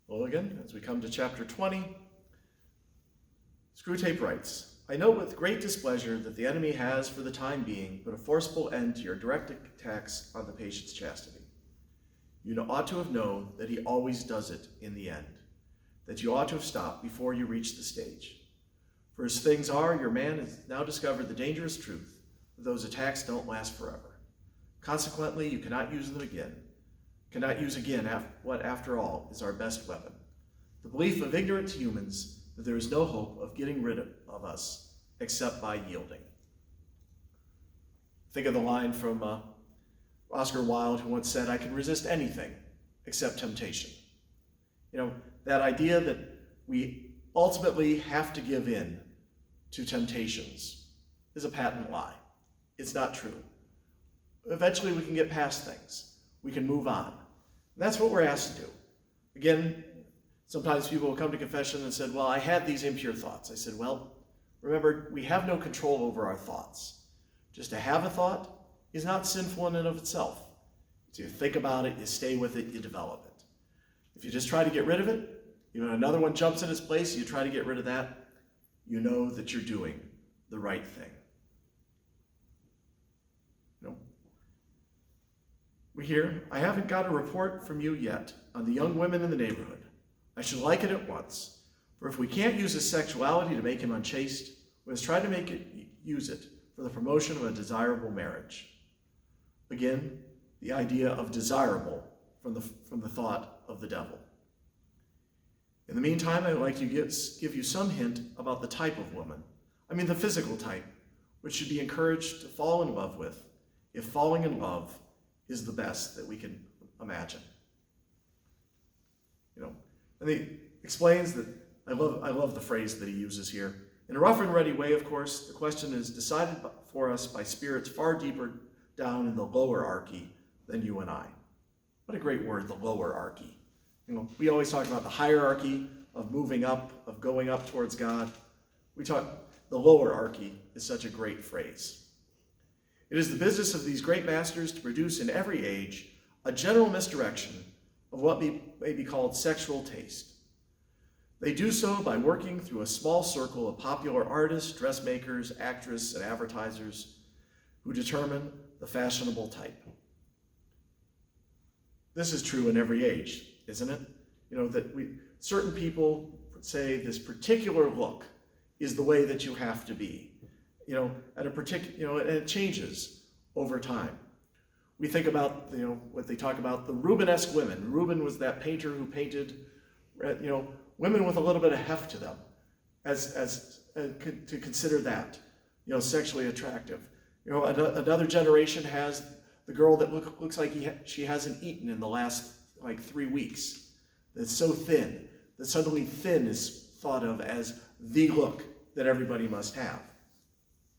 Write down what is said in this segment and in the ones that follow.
Well, again, as we come to chapter 20, Screwtape writes, I note with great displeasure that the enemy has, for the time being, put a forcible end to your direct attacks on the patient's chastity. You ought to have known that he always does it in the end, that you ought to have stopped before you reached the stage. For as things are, your man has now discovered the dangerous truth that those attacks don't last forever. Consequently, you cannot use again what, after all, is our best weapon, the belief of ignorant humans that there is no hope of getting rid of us except by yielding. Think of the line from Oscar Wilde, who once said, I can resist anything except temptation. That idea that we ultimately have to give in to temptations is a patent lie. It's not true. Eventually we can get past things. We can move on. And that's what we're asked to do. Again, sometimes people will come to confession and said, well, I had these impure thoughts. I said, well, remember, we have no control over our thoughts. Just to have a thought is not sinful in and of itself. So you think about it, you stay with it, you develop it. If you just try to get rid of it, another one jumps in its place, you try to get rid of that, you know that you're doing the right thing. We hear, I haven't got a report from you yet on the young women in the neighborhood. I should like it at once. For if we can't use his sexuality to make him unchaste, we must try to use it for the promotion of a desirable marriage. Again, the idea of desirable from the thought of the devil. In the meantime, I would like to give you some hint about the type of woman, the physical type, which should be encouraged to fall in love with, if falling in love is the best that we can imagine. And he explains that, I love the phrase that he uses here. In a rough and ready way, of course, the question is decided for us by spirits far deeper down in the lower archy than you and I. What a great word, the lower archy. We always talk about the hierarchy of moving up, of going up towards God. The lower archy is such a great phrase. It is the business of these great masters to produce in every age a general misdirection of what may be called sexual taste. They do so by working through a small circle of popular artists, dressmakers, actresses, and advertisers who determine the fashionable type. This is true in every age, isn't it? Certain people say this particular look is the way that you have to be. At a particular, and it changes over time. We think about, what they talk about, the Rubenesque women. Rubens was that painter who painted, women with a little bit of heft to them, to consider that, sexually attractive. Another generation has the girl that looks like she hasn't eaten in the last 3 weeks. That's so thin that suddenly thin is thought of as the look that everybody must have.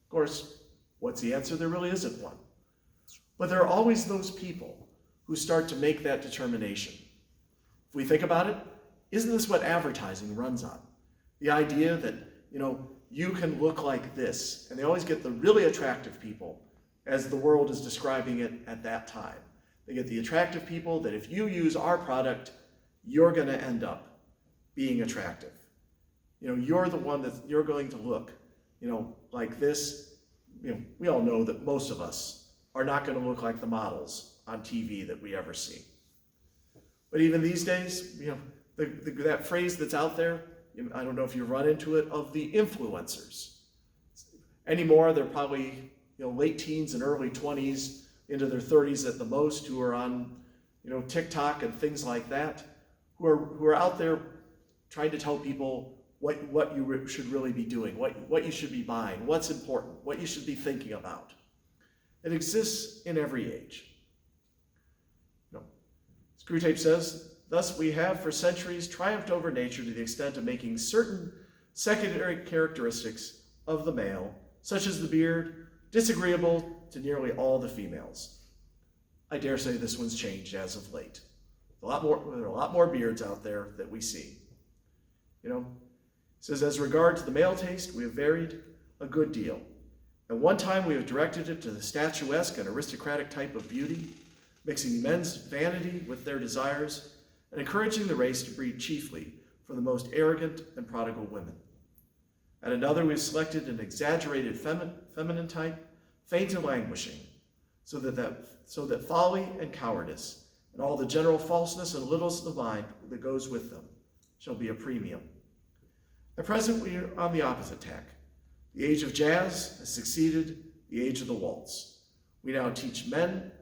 Of course, what's the answer? There really isn't one. But there are always those people who start to make that determination. If we think about it, isn't this what advertising runs on? The idea that, you can look like this, and they always get the really attractive people as the world is describing it at that time. They get the attractive people that if you use our product, you're going to end up being attractive. You're the one that you're going to look, like this. We all know that most of us are not going to look like the models on TV that we ever see. But even these days, that phrase that's out there, I don't know if you run into it, of the influencers. Anymore, they're probably late teens and early 20s into their 30s at the most, who are on TikTok and things like that, who are out there trying to tell people what you should really be doing, what you should be buying, what's important, what you should be thinking about. It exists in every age. Screwtape says, thus we have for centuries triumphed over nature to the extent of making certain secondary characteristics of the male, such as the beard, disagreeable to nearly all the females. I dare say this one's changed as of late. There are a lot more beards out there that we see. It says, as regard to the male taste, we have varied a good deal. At one time, we have directed it to the statuesque and aristocratic type of beauty, mixing men's vanity with their desires, and encouraging the race to breed chiefly from the most arrogant and prodigal women. At another, we've selected an exaggerated feminine type, faint and languishing, so that folly and cowardice and all the general falseness and littleness of the mind that goes with them shall be a premium. At present, we are on the opposite tack. The age of jazz has succeeded the age of the waltz. We now teach men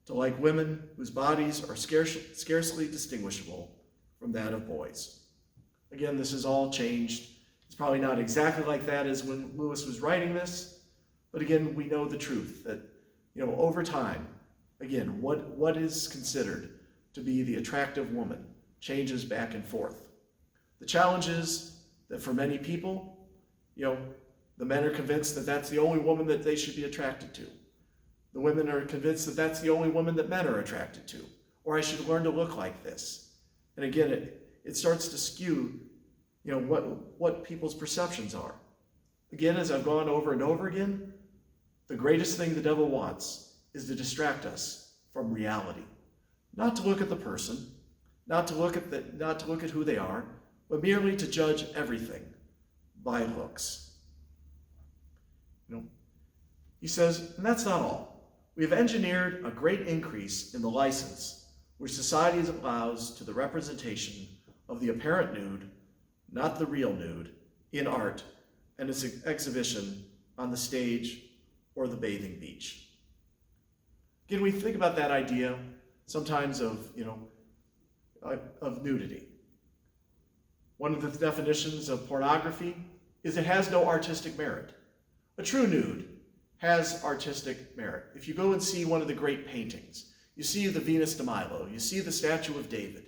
to like women whose bodies are scarcely distinguishable from that of boys. Again, this has all changed. It's probably not exactly like that as when Lewis was writing this, but again, we know the truth that, over time, again, what is considered to be the attractive woman changes back and forth. The challenge is that for many people, the men are convinced that that's the only woman that they should be attracted to. The women are convinced that that's the only woman that men are attracted to, or I should learn to look like this. And again, it starts to skew, what people's perceptions are. Again, as I've gone over and over again, the greatest thing the devil wants is to distract us from reality. Not to look at the person, not to look at who they are, but merely to judge everything by looks. He says, and that's not all. We have engineered a great increase in the license which society allows to the representation of the apparent nude, not the real nude, in art and its exhibition on the stage or the bathing beach. Again, we think about that idea sometimes of nudity. One of the definitions of pornography is it has no artistic merit. A true nude has artistic merit. If you go and see one of the great paintings, you see the Venus de Milo, you see the statue of David,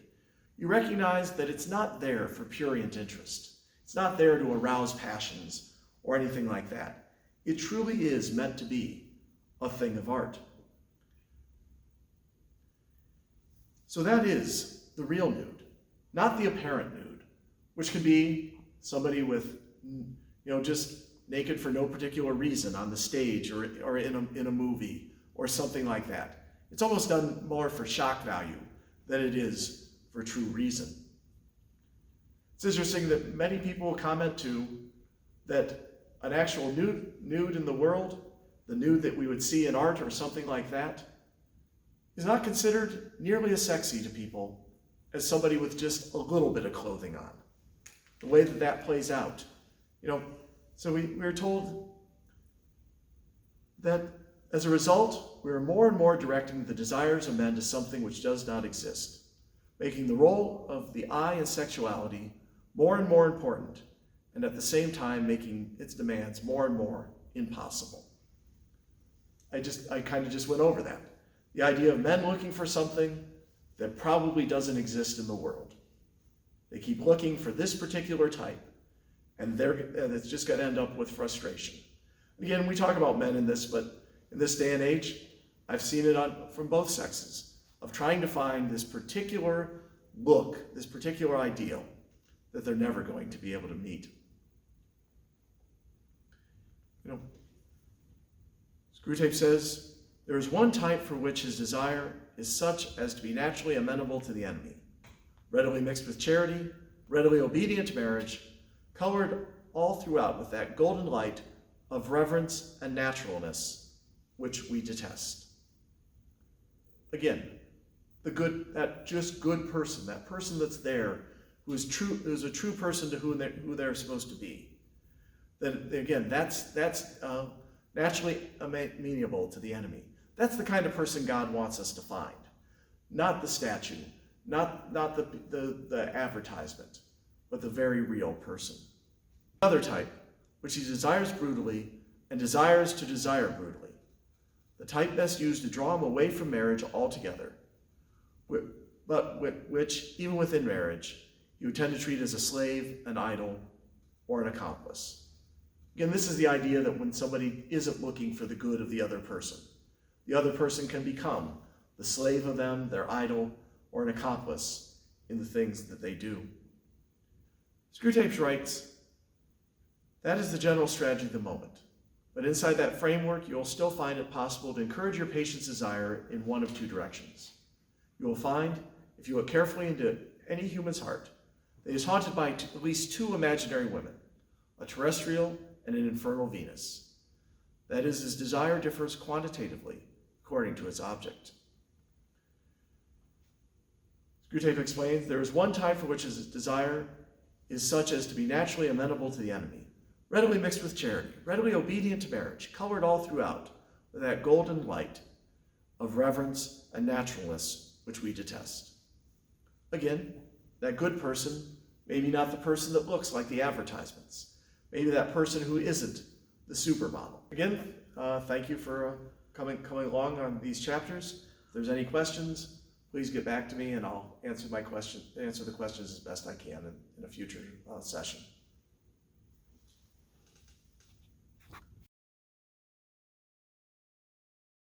you recognize that it's not there for prurient interest. It's not there to arouse passions or anything like that. It truly is meant to be a thing of art. So that is the real nude, not the apparent nude, which can be somebody with, just naked for no particular reason on the stage or in a movie or something like that. It's almost done more for shock value than it is for true reason. It's interesting that many people will comment too that an actual nude in the world, the nude that we would see in art or something like that, is not considered nearly as sexy to people as somebody with just a little bit of clothing on. The way that plays out. So we're told that as a result, we are more and more directing the desires of men to something which does not exist, making the role of the eye in sexuality more and more important, and at the same time making its demands more and more impossible. I kind of just went over that. The idea of men looking for something that probably doesn't exist in the world. They keep looking for this particular type, and it's just going to end up with frustration. Again, we talk about men in this, but in this day and age, I've seen it from both sexes, of trying to find this particular look, this particular ideal that they're never going to be able to meet. Screwtape says, there is one type for which his desire is such as to be naturally amenable to the enemy, readily mixed with charity, readily obedient to marriage, colored all throughout with that golden light of reverence and naturalness which we detest. Again, that just good person, that person that's there, who is a true person to who they're supposed to be. Then again, that's naturally amenable to the enemy. That's the kind of person God wants us to find, not the statue, not the advertisement, but the very real person. Another type, which he desires brutally and desires to desire brutally, the type best used to draw him away from marriage altogether, but which, even within marriage, he would tend to treat as a slave, an idol, or an accomplice. Again, this is the idea that when somebody isn't looking for the good of the other person can become the slave of them, their idol, or an accomplice in the things that they do. Screwtape writes, that is the general strategy of the moment. But inside that framework, you will still find it possible to encourage your patient's desire in one of two directions. You will find, if you look carefully into any human's heart that is haunted by at least two imaginary women, a terrestrial and an infernal Venus. That is, his desire differs quantitatively according to its object. Screwtape explains, there is one type for which his desire is such as to be naturally amenable to the enemy, readily mixed with charity, readily obedient to marriage, colored all throughout with that golden light of reverence and naturalness which we detest. Again, that good person, maybe not the person that looks like the advertisements, maybe that person who isn't the supermodel. Again, thank you for coming along on these chapters. If there's any questions, please get back to me and I'll answer the questions as best I can in a future session.